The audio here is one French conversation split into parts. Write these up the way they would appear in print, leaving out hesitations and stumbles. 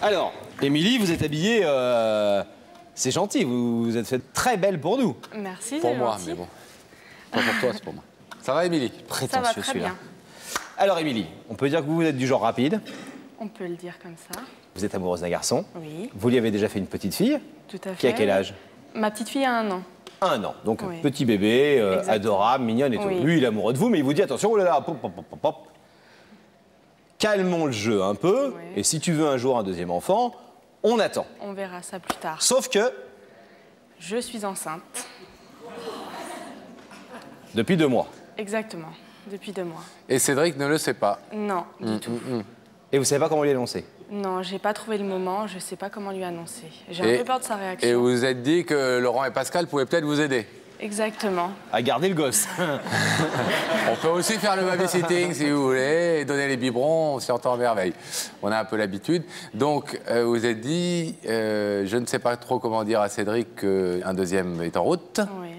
Alors, Émilie, vous êtes habillée... C'est gentil, vous vous êtes fait très belle pour nous. Merci, Pour c'est moi, gentil. mais bon. Pas pour toi, c'est pour moi. Ça va, Émilie? Ça va Prétentieux très celui-là. bien. Alors, Émilie, on peut dire que vous êtes du genre rapide. On peut le dire comme ça. Vous êtes amoureuse d'un garçon. Oui, Vous lui avez déjà fait une petite fille. tout à fait. Qui a quel âge? Ma petite fille a 1 an. 1 an. Donc, Oui. petit bébé, Exactement. adorable, mignonne et tout. Oui. Lui, il est amoureux de vous, mais il vous dit attention, oh là là, pop, pop, pop, pop, pop. Calmons le jeu un peu. Oui. Et si tu veux un jour un deuxième enfant, on attend. On verra ça plus tard. Sauf que, Je suis enceinte. depuis 2 mois. Exactement, depuis 2 mois. Et Cédric ne le sait pas. Non, du tout. Et vous savez pas comment lui annoncer. Non, j'ai pas trouvé le moment, je sais pas comment lui annoncer. J'ai Et- un peu peur de sa réaction. Et vous vous êtes dit que Laurent et Pascal pouvaient peut-être vous aider. Exactement. À garder le gosse. On peut aussi faire le babysitting si vous voulez, et donner les biberons, on s'y entend en merveille. On a un peu l'habitude. Donc, vous vous êtes dit, je ne sais pas trop comment dire à Cédric qu'un deuxième est en route. Oui,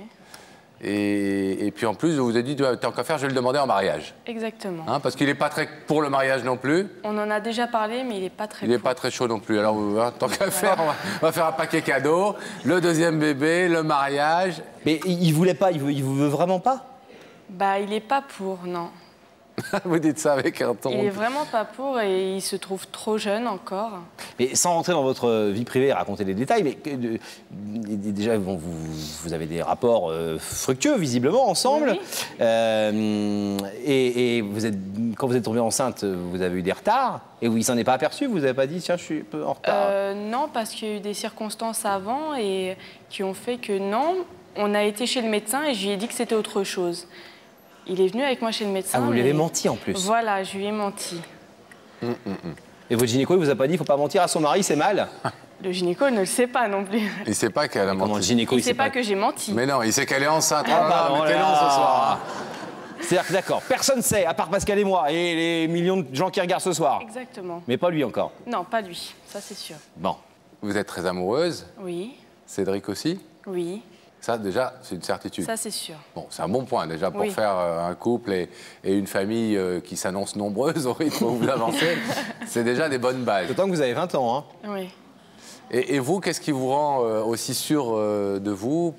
Et puis en plus, vous vous êtes dit, tant qu'à faire, je vais le demander en mariage. exactement. Hein, parce qu'il n'est pas très pour le mariage non plus. On en a déjà parlé, mais il est pas très Il n'est pour. pas très chaud non plus. Alors, tant qu'à faire, on va faire un paquet cadeau, le deuxième bébé, le mariage. Mais il voulait pas, il vous veut vraiment pas. Bah, il est pas pour, non. Vous dites ça avec un ton. Il est vraiment pas pour et il se trouve trop jeune encore. Mais sans rentrer dans votre vie privée et raconter les détails, mais déjà, bon, vous avez des rapports fructueux, visiblement, ensemble. Oui. Et quand vous êtes tombée enceinte, vous avez eu des retards. Et il s'en est pas aperçu, vous n'avez pas dit, tiens, je suis un peu en retard. Non, parce qu'il y a eu des circonstances avant et qui ont fait que non. On a été chez le médecin et je lui ai dit que c'était autre chose. Il est venu avec moi chez le médecin. Ah, vous lui avez mais- menti en plus. Voilà, je lui ai menti. Et votre gynéco, il vous a pas dit, il faut pas mentir à son mari, c'est mal. Le gynéco ne le sait pas non plus. Il ne sait pas qu'elle a Comment le menti. gynéco, Il il sait pas que j'ai menti. Mais non, il sait qu'elle est enceinte. Ah, Oh là, pardon, mais quel là. an ce soir. C'est-à-dire que d'accord, personne ne sait, à part Pascal et moi, et les millions de gens qui regardent ce soir. Exactement. Mais pas lui encore. Non, pas lui, ça c'est sûr. Bon. Vous êtes très amoureuse, Oui, Cédric aussi. oui, Ça, déjà, c'est une certitude. ça c'est sûr. Bon, c'est un bon point déjà pour Oui. faire un couple et une famille qui s'annonce nombreuse au rythme où vous avancez. C'est déjà des bonnes bases. D'autant que vous avez 20 ans, hein. Oui. Et vous, qu'est-ce qui vous rend aussi sûr de vous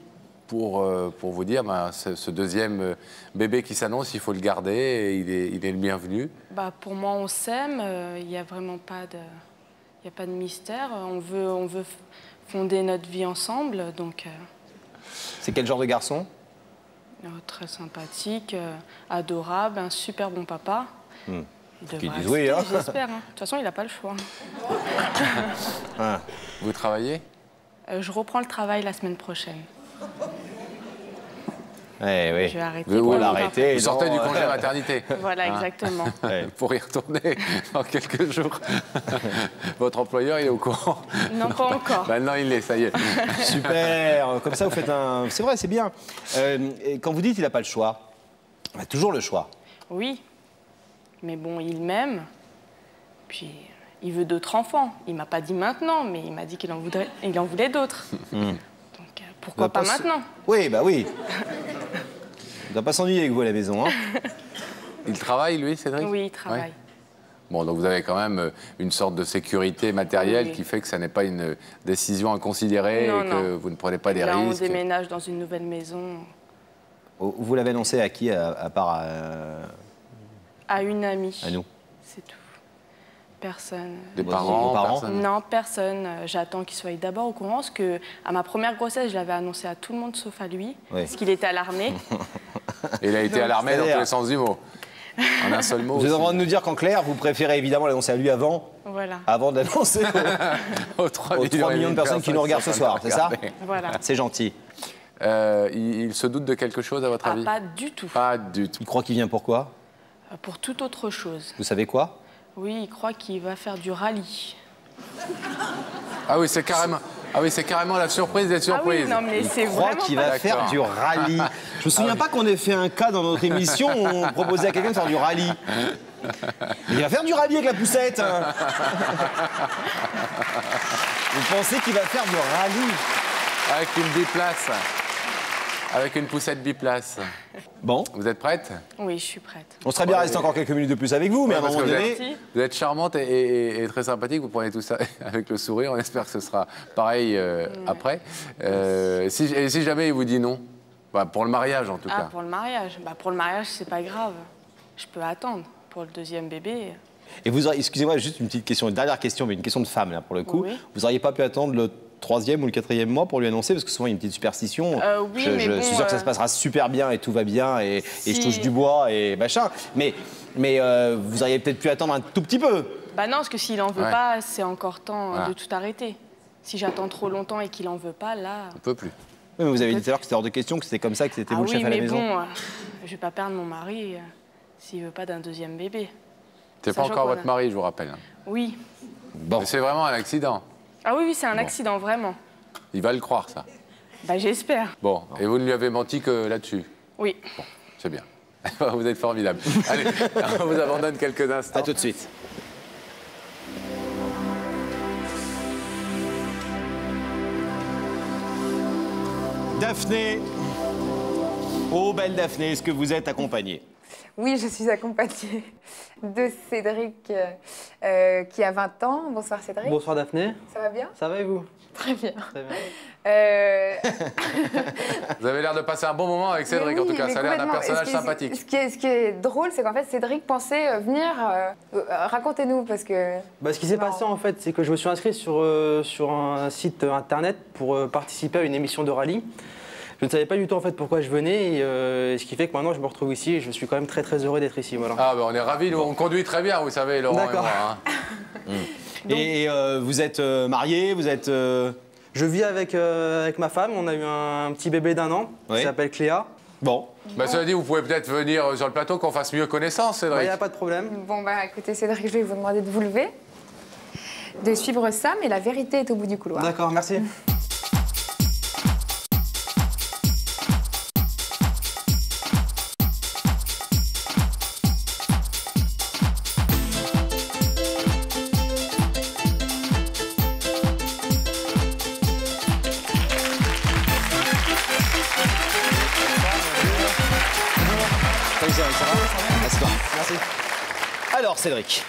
pour vous dire, ben, ce deuxième bébé qui s'annonce, il faut le garder et il est le bienvenu? Bah, pour moi, on s'aime, il n'y a vraiment pas de... Il y a pas de mystère. On veut fonder notre vie ensemble, donc C'est quel genre de garçon? très sympathique, adorable, un super bon papa. Il qu'ils devrait disent oui, rester, hein. j'espère. De toute façon, il n'a pas le choix. Vous travaillez? Je reprends le travail la semaine prochaine. Eh oui. Je vais arrêter. Vous pour l'arrêter. Vous Et sortez non, du congé maternité. Voilà, exactement. Ouais. Pour y retourner dans quelques jours. Votre employeur, il est au courant? Non, pas encore. Maintenant, il l'est, ça y est. Super. Comme ça, vous faites un... C'est vrai, c'est bien. Et quand vous dites qu'il n'a pas le choix, il a toujours le choix. Oui, mais bon, il m'aime. Puis, il veut d'autres enfants. Il m'a pas dit maintenant, mais il m'a dit qu'il en voulait d'autres. Donc, pourquoi pas maintenant? Oui, bah oui. Il ne doit pas s'ennuyer avec vous à la maison, hein. Il travaille, lui, Cédric? Oui, il travaille. Ouais. Bon, donc vous avez quand même une sorte de sécurité matérielle Oui. qui fait que ça n'est pas une décision inconsidérée Non, et que non. vous ne prenez pas des Là, on risques. déménage dans une nouvelle maison. Vous l'avez annoncé à qui, à part À une amie. à nous? C'est tout. Personne. Des Vos parents, parents personne. Non, personne. J'attends qu'il soit d'abord au courant, parce que à ma première grossesse, je l'avais annoncé à tout le monde sauf à lui, Oui. parce qu'il était alarmé. Et il a été alarmé dans tous c'est-à-dire- les sens du mot. En un seul mot. Vous êtes en aussi. train de nous dire qu'en clair, vous préférez évidemment l'annoncer à lui avant d'annoncer Aux 3 aux 3 millions de personnes qui nous regardent ce soir, c'est ça? Voilà. C'est gentil. Il se doute de quelque chose, à votre Ah, avis? pas du tout. Pas du tout. Il croit qu'il vient pourquoi? Pour toute autre chose. Vous savez quoi? Oui, il croit qu'il va faire du rallye. Ah oui, c'est carrément la surprise des Ah surprises. oui, non, mais c'est Il croit vraiment qu'il pas... va faire D'accord. du rallye. Je me souviens pas qu'on ait fait un cas dans notre émission où on proposait à quelqu'un de faire du rallye. Il va faire du rallye avec la poussette, hein. Vous pensez qu'il va faire du rallye? Avec une biplace. avec une poussette biplace. Bon, Vous êtes prête? Oui, je suis prête. on serait bien resté encore quelques minutes de plus avec vous, mais à un Parce moment que donné... vous êtes charmante et très sympathique. Vous prenez tout ça avec le sourire. On espère que ce sera pareil après. Si jamais il vous dit non, bah, pour le mariage en tout Ah, cas. pour le mariage. Bah, pour le mariage, c'est pas grave. Je peux attendre. Pour le deuxième bébé, Et vous auriez, excusez-moi, juste une petite question, une dernière question, mais une question de femme là pour le coup. Oui. Vous n'auriez pas pu attendre le 3e ou le 4e mois pour lui annoncer, parce que souvent il y a une petite superstition. Oui, je mais bon, suis sûr que ça se passera super bien et tout va bien et Si. je touche du bois et machin. Mais vous auriez peut-être pu attendre un tout petit peu. bah non, parce que s'il en veut Ouais. pas, c'est encore temps Voilà. de tout arrêter. Si j'attends trop longtemps et qu'il en veut pas, là... On peut plus. Oui, mais vous avez dit tout à l'heure que c'était hors de question, que c'était comme ça, que c'était vous le oui, chef à la mais maison. bon, je vais pas perdre mon mari s'il veut pas d'un deuxième bébé. C'est pas Sachant encore qu'on votre a- mari, je vous rappelle. Oui. Bon, Mais c'est vraiment un accident. Ah oui, oui, c'est un Bon. accident, vraiment. Il va le croire, ça. Bah j'espère. Bon, et vous ne lui avez menti que là-dessus. Oui. C'est bien. Vous êtes formidable. Allez, on vous abandonne quelques instants. à tout de suite. Daphné. Oh, belle Daphné, est-ce que vous êtes accompagnée? Oui, je suis accompagnée de Cédric qui a 20 ans. Bonsoir Cédric. Bonsoir Daphné, Ça va bien? ça va et vous? Très bien. Très bien. Vous avez l'air de passer un bon moment avec Cédric, Mais en tout oui, cas. mais Ça a l'air d'un complètement. personnage Et ce qui est- sympathique. Ce qui est drôle, c'est qu'en fait Cédric pensait venir. Racontez-nous parce que. Bah, ce qui s'est Non. passé en fait, c'est que je me suis inscrit sur un site internet pour participer à une émission de rallye. Je ne savais pas du tout en fait pourquoi je venais et ce qui fait que maintenant je me retrouve ici et je suis quand même très très heureux d'être ici. Voilà. Ah, ben on est ravis, nous, on conduit très bien, vous savez, Laurent et D'accord. moi. Hein. Et vous êtes mariés, vous êtes... Je vis avec ma femme, on a eu un petit bébé d'1 an Oui. qui s'appelle Cléa. Bon, Bah, cela dit, vous pouvez peut-être venir sur le plateau, qu'on fasse mieux connaissance, Il Cédric. n'y a pas de problème. Bon bah écoutez Cédric, je vais vous demander de vous lever, de suivre Sam et la vérité est au bout du couloir. D'accord, merci. salut Cédric, ça va? Assieds-toi. Merci. Alors Cédric.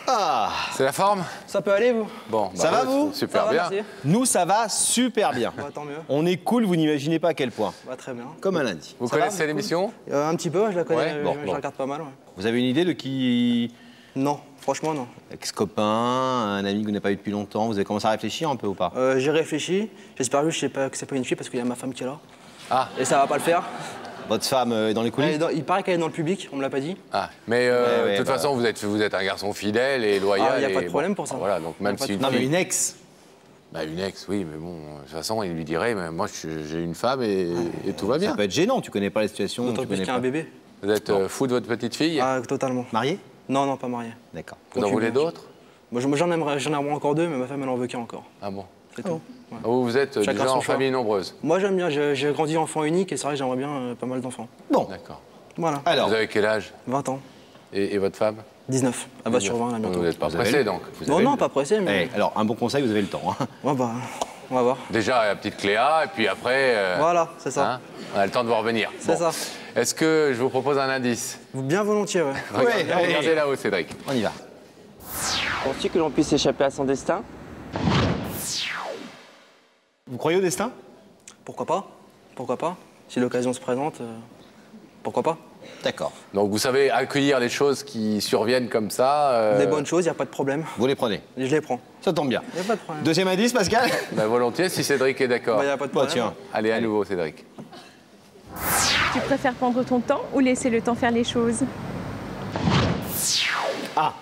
Ah, C'est la forme? Ça peut aller vous? Bon, Ça va, vous? Super Ça va, bien. merci. nous ça va super bien. Bah, tant mieux. On est cool, vous n'imaginez pas à quel point. Bah, très bien. Comme un lundi. Vous Ça va, connaissez vous l'émission? Un petit peu, je la connais, Ouais, bon, je bon. la regarde pas mal. Ouais. Vous avez une idée de qui... Non, franchement non. Ex-copain, un ami que vous n'avez pas eu depuis longtemps, vous avez commencé à réfléchir un peu ou pas? J'ai réfléchi, j'espère juste que c'est pas une fille parce qu'il y a ma femme qui est là. Ah, Et ça va pas le faire. Votre femme est dans les coulisses? Il paraît qu'elle est dans le public, on me l'a pas dit. ah. Mais ouais, de toute bah. façon, vous êtes un garçon fidèle et loyal. Ah, y a pas de et problème pour ça. Voilà, donc même Y a pas si de une Non mais fille- une ex. Bah, une ex, oui, mais bon, de toute façon, il lui dirait, mais moi, j'ai une femme et tout va bien. Ça peut être gênant, tu connais pas la situation, D'autant tu plus connais qu'il y a pas. un bébé. Vous êtes fou de votre petite fille? Ah, totalement. Marié? Non, non, pas marié. D'accord. Vous en voulez d'autres? Moi, j'en aimerais encore 2, mais ma femme, elle en veut qu'un encore. Ah bon? C'est tout. Ouais. Vous êtes du Chacun genre son en choix. famille nombreuse? Moi, j'aime bien, j'ai grandi enfant unique et c'est vrai que j'aimerais bien pas mal d'enfants. Bon, D'accord. Voilà, alors, Vous avez quel âge? 20 ans. Et votre femme? 19. Elle va sur 20 là bientôt. Vous n'êtes pas Vous avez pressé, le- donc? Non, non, pas pressé, mais. alors un bon conseil, vous avez le temps. Hein. Ouais, bah, on va voir. Déjà, la petite Cléa, et puis après... Voilà, c'est ça. hein, on a le temps de vous revenir. C'est ça. Est-ce que je vous propose un indice? Bien volontiers, ouais. Regardez, allez. regardez là-haut, Cédric. On y va. Penses-tu que l'on puisse échapper à son destin? Vous croyez au destin? Pourquoi pas? Pourquoi pas? Si l'occasion se présente, pourquoi pas? D'accord. Donc vous savez accueillir les choses qui surviennent comme ça. Des bonnes choses, il n'y a pas de problème. Vous les prenez. Je les prends. Ça tombe bien. Il n'y a pas de problème. Deuxième indice, Pascal? Ben, volontiers, si Cédric est d'accord. Il n'y a pas de Bah, problème. tiens. Allez, à nouveau, Cédric. Tu préfères prendre ton temps ou laisser le temps faire les choses? Ah,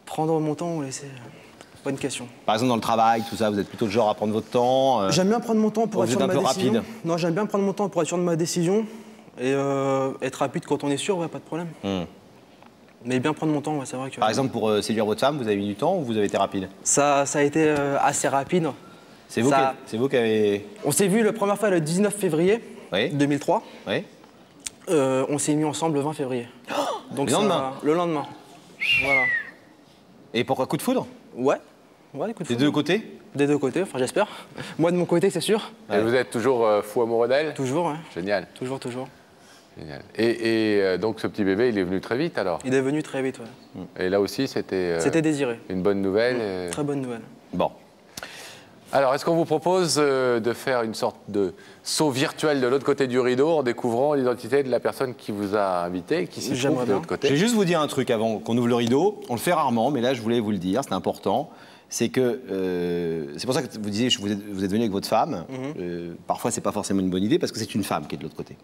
Prendre mon temps ou laisser. Bonne question. par exemple dans le travail, tout ça, vous êtes plutôt le genre à prendre votre temps. J'aime bien prendre mon temps pour Vous être sûr êtes de un ma peu décision. rapide. Non, j'aime bien prendre mon temps pour être sûr de ma décision. Et être rapide quand on est sûr, ouais, pas de problème. Mais bien prendre mon temps, ouais, c'est vrai que. Par exemple, pour séduire votre femme, vous avez mis du temps ou vous avez été rapide? Ça a été assez rapide. C'est vous, Ça- qui avez... On s'est vu la première fois le 19 février Oui. 2003. Oui. On s'est mis ensemble le 20 février. Donc le lendemain. Le lendemain. Voilà. Et pourquoi coup de foudre? Ouais. Ouais, coup de Des foudre. deux côtés? Des deux côtés, enfin j'espère. Moi de mon côté, c'est sûr. Et vous êtes toujours fou amoureux d'elle? Toujours, ouais. Génial. Toujours, toujours. Génial. Et donc ce petit bébé, il est venu très vite alors? Il est venu très vite, ouais. Et là aussi, c'était C'était désiré. une bonne nouvelle. Très bonne nouvelle. Bon. Alors, est-ce qu'on vous propose de faire une sorte de saut virtuel de l'autre côté du rideau en découvrant l'identité de la personne qui vous a invité, qui se trouve J'aimerais de l'autre Je vais côté? juste vous dire un truc avant qu'on ouvre le rideau. On le fait rarement, mais là, je voulais vous le dire, c'est important. C'est que c'est pour ça que vous disiez vous êtes venu avec votre femme. Parfois, c'est pas forcément une bonne idée parce que c'est une femme qui est de l'autre côté.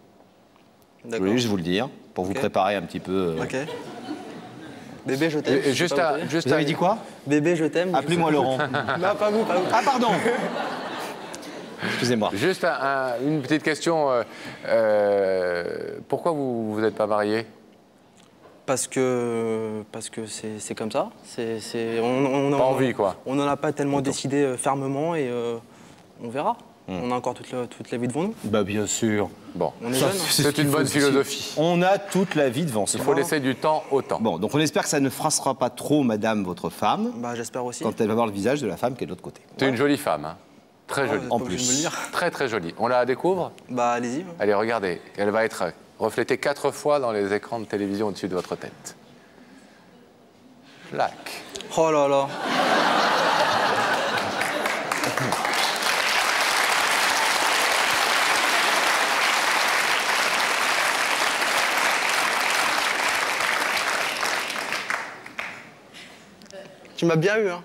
Je D'accord. voulais juste vous le dire pour vous Ok. préparer un petit peu. Ok. Bébé, je t'aime. Et juste à, juste Vous à- avez dit quoi? Bébé, je t'aime. Appelez-moi Laurent. Non, pas vous, pas vous. Ah pardon. Excusez-moi. Juste une petite question. Pourquoi vous n'êtes pas marié? Parce que c'est comme ça. On Pas envie, quoi. On n'en a pas tellement décidé fermement et on verra. On a encore toute la vie devant nous. Bah bien sûr. Bon, On est Ça, jeunes. c'est c'est une bonne philosophie. On a toute la vie devant soi. Il faut laisser du temps au temps. Bon, donc on espère que ça ne froissera pas trop Madame, votre femme, Bah, j'espère aussi. quand elle va voir le visage de la femme qui est de l'autre côté. C'est une jolie femme, hein. Très jolie. En Pas obligé de plus. me le dire. Très très jolie. On la découvre? Bah, allez-y. Allez, regardez. Elle va être reflétée 4 fois dans les écrans de télévision au-dessus de votre tête. Clac. Oh là là. Tu m'as bien eu, hein.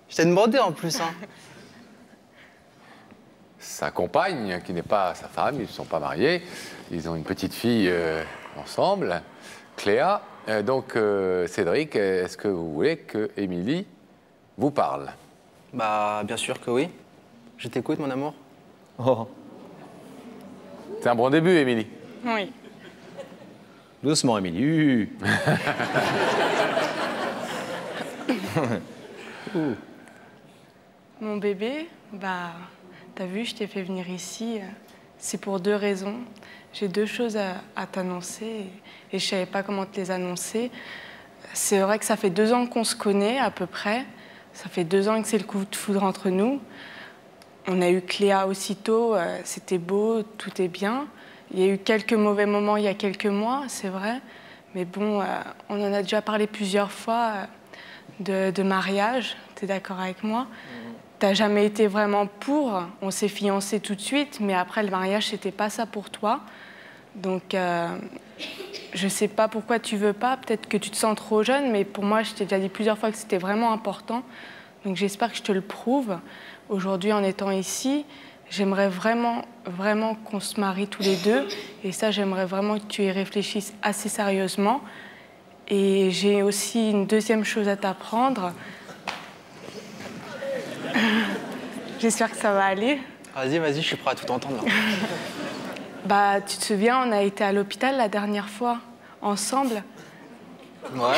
Je t'ai demandé en plus, hein. Sa compagne, qui n'est pas sa femme, ils ne sont pas mariés. Ils ont une petite fille ensemble, Cléa. Cédric, est-ce que vous voulez que Émilie vous parle? Bah, bien sûr que oui. Je t'écoute, mon amour. Oh. C'est un bon début, Émilie. Oui. Doucement, Émilie. Mon bébé, bah, t'as vu, je t'ai fait venir ici. C'est pour 2 raisons. J'ai 2 choses à t'annoncer et je savais pas comment te les annoncer. C'est vrai que ça fait 2 ans qu'on se connaît à peu près. Ça fait 2 ans que c'est le coup de foudre entre nous. On a eu Cléa aussitôt, c'était beau, tout est bien. Il y a eu quelques mauvais moments il y a quelques mois, c'est vrai. Mais bon, on en a déjà parlé plusieurs fois de mariage. T'es d'accord avec moi? T'as jamais été vraiment pour. On s'est fiancés tout de suite, mais après le mariage, c'était pas ça pour toi. Donc, je sais pas pourquoi tu veux pas. Peut-être que tu te sens trop jeune, mais pour moi, je t'ai déjà dit plusieurs fois que c'était vraiment important. Donc, j'espère que je te le prouve. Aujourd'hui, en étant ici, j'aimerais vraiment, vraiment qu'on se marie tous les deux. Et ça, j'aimerais vraiment que tu y réfléchisses assez sérieusement. Et j'ai aussi une deuxième chose à t'apprendre. J'espère que ça va aller. Vas-y, vas-y, je suis prêt à tout entendre. Là. Bah, tu te souviens, on a été à l'hôpital la dernière fois, ensemble. Ouais.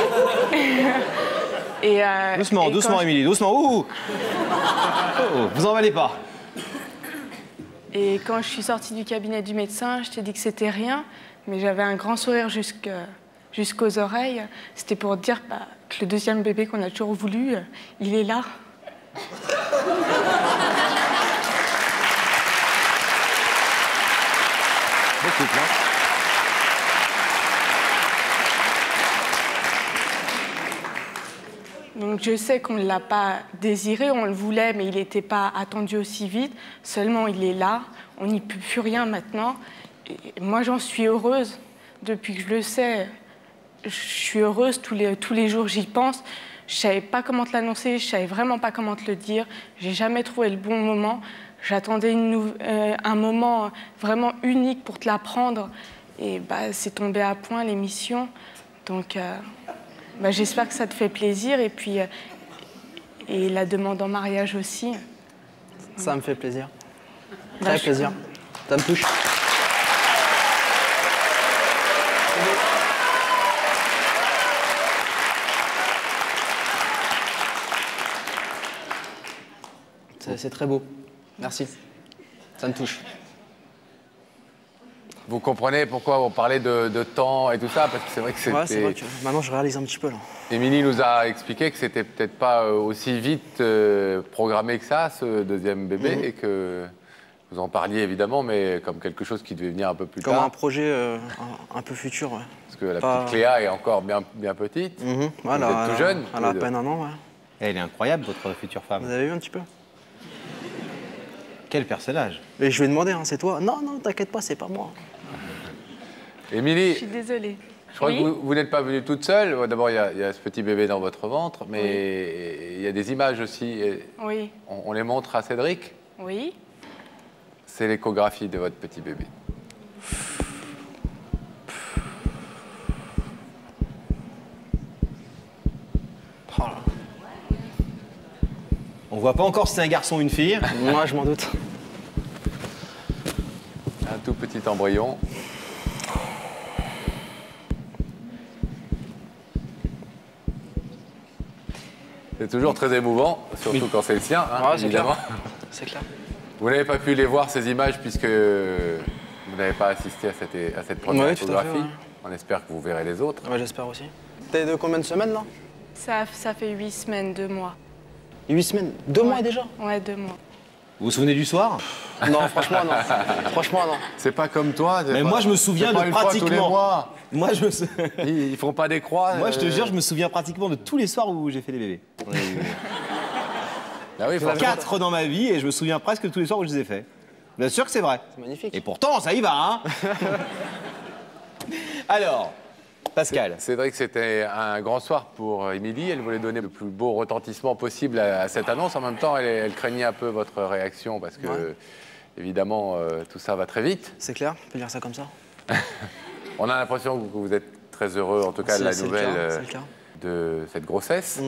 Et, Doucement, et doucement, quand Émilie, doucement. Ouh. Oh, vous emballez pas. Et quand je suis sortie du cabinet du médecin, je t'ai dit que c'était rien, mais j'avais un grand sourire jusqu'aux oreilles. C'était pour dire que le deuxième bébé qu'on a toujours voulu, il est là. Beaucoup, hein. Donc je sais qu'on ne l'a pas désiré, on le voulait, mais il n'était pas attendu aussi vite. Seulement, il est là, on n'y peut plus rien maintenant. Et moi, j'en suis heureuse. Depuis que je le sais, je suis heureuse tous les jours, j'y pense. Je ne savais pas comment te l'annoncer, je ne savais vraiment pas comment te le dire. J'ai jamais trouvé le bon moment. J'attendais un moment vraiment unique pour te l'apprendre. Et c'est tombé à point, l'émission. Donc... j'espère que ça te fait plaisir et puis et la demande en mariage aussi. Ça me fait plaisir. Très plaisir. Ça me touche. C'est très beau. Merci. Ça me touche. Vous comprenez pourquoi on parlait de temps et tout ça, parce que c'est vrai que c'était... Ouais, c'est vrai que maintenant je réalise un petit peu là. Émilie nous a expliqué que c'était peut-être pas aussi vite programmé que ça, ce deuxième bébé, et que vous en parliez évidemment, mais comme quelque chose qui devait venir un peu plus Comme tard. un projet un peu futur, ouais. Parce que la petite Cléa est encore bien petite. Voilà, vous êtes tout jeune. Elle a à peine un an, ouais. Elle est incroyable, votre future femme. Vous avez vu un petit peu? Quel personnage. Et je lui ai demandé, hein, c'est toi? Non, non, t'inquiète pas, c'est pas moi. Émilie, Je suis désolée. je crois Oui. que vous n'êtes pas venue toute seule. D'abord, il y a ce petit bébé dans votre ventre, mais il y a des images aussi. Et Oui. on les montre à Cédric. Oui. C'est l'échographie de votre petit bébé. Oh là. On voit pas encore si c'est un garçon ou une fille. Moi, je m'en doute. Un tout petit embryon. C'est toujours très émouvant, surtout quand c'est le sien, hein, Ouais, c'est évidemment. C'est clair. Vous n'avez pas pu les voir, ces images, puisque vous n'avez pas assisté à cette première Ouais, tout à fait, échographie. ouais. On espère que vous verrez les autres. Ouais, j'espère aussi. T'es de combien de semaines là? Ça fait 8 semaines, 2 mois. 8 semaines? 2 mois déjà? Ouais, 2 mois. Vous vous souvenez du soir? Non, franchement, non. Franchement, non. C'est pas comme toi. Mais moi, je me souviens de pratiquement. Moi, je me sou- Ils font pas des croix. Moi, je te jure, je me souviens pratiquement de tous les soirs où j'ai fait des bébés. Ah oui, forcément. 4 dans ma vie et je me souviens presque de tous les soirs où je les ai faits. Bien sûr que c'est vrai. C'est magnifique. Et pourtant, ça y va, hein. Alors, Pascal. C'est vrai que c'était un grand soir pour Émilie. Elle voulait donner le plus beau retentissement possible à cette annonce. En même temps, elle craignait un peu votre réaction parce que, évidemment, tout ça va très vite. C'est clair, on peut dire ça comme ça. On a l'impression que vous êtes très heureux, en tout cas, de la C'est le nouvelle cas, c'est le cas. de cette grossesse.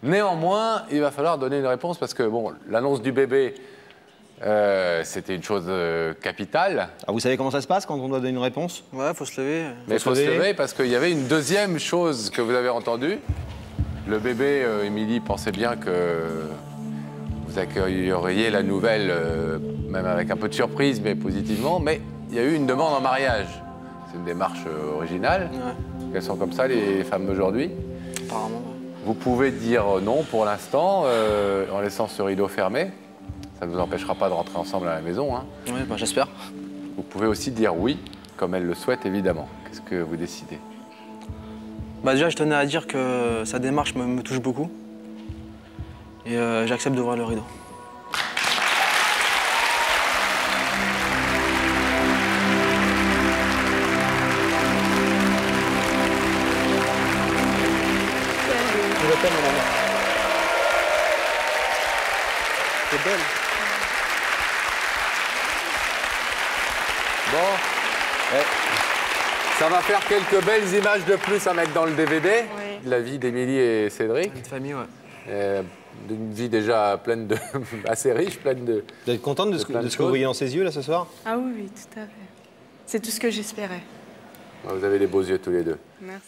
Néanmoins, il va falloir donner une réponse parce que, bon, l'annonce du bébé, c'était une chose capitale. Ah, vous savez comment ça se passe quand on doit donner une réponse? Ouais, faut se lever. Mais il faut se lever parce qu'il y avait une deuxième chose que vous avez entendue. Le bébé, Émilie, pensait bien que vous accueilleriez la nouvelle, même avec un peu de surprise, mais positivement. Mais il y a eu une demande en mariage. C'est une démarche originale. Ouais, Elles sont comme ça, les femmes d'aujourd'hui. apparemment. Vous pouvez dire non pour l'instant, en laissant ce rideau fermé. Ça ne vous empêchera pas de rentrer ensemble à la maison, hein. Ouais, bah, j'espère. Vous pouvez aussi dire oui, comme elle le souhaite, évidemment. Qu'est-ce que vous décidez? Bah, déjà, je tenais à dire que sa démarche me touche beaucoup. Et j'accepte d'ouvrir le rideau. Je vous appelle, madame. C'est belle. Bon. Ça va faire quelques belles images de plus à mettre dans le DVD. Oui. De la vie d'Émilie et Cédric. Une famille, ouais. D'une vie déjà pleine de... assez riche, pleine de... Vous êtes contente de ce plein de que vous choses. voyez dans ses yeux, là, ce soir? Ah oui, oui, tout à fait. C'est tout ce que j'espérais. Vous avez des beaux yeux tous les deux. Merci.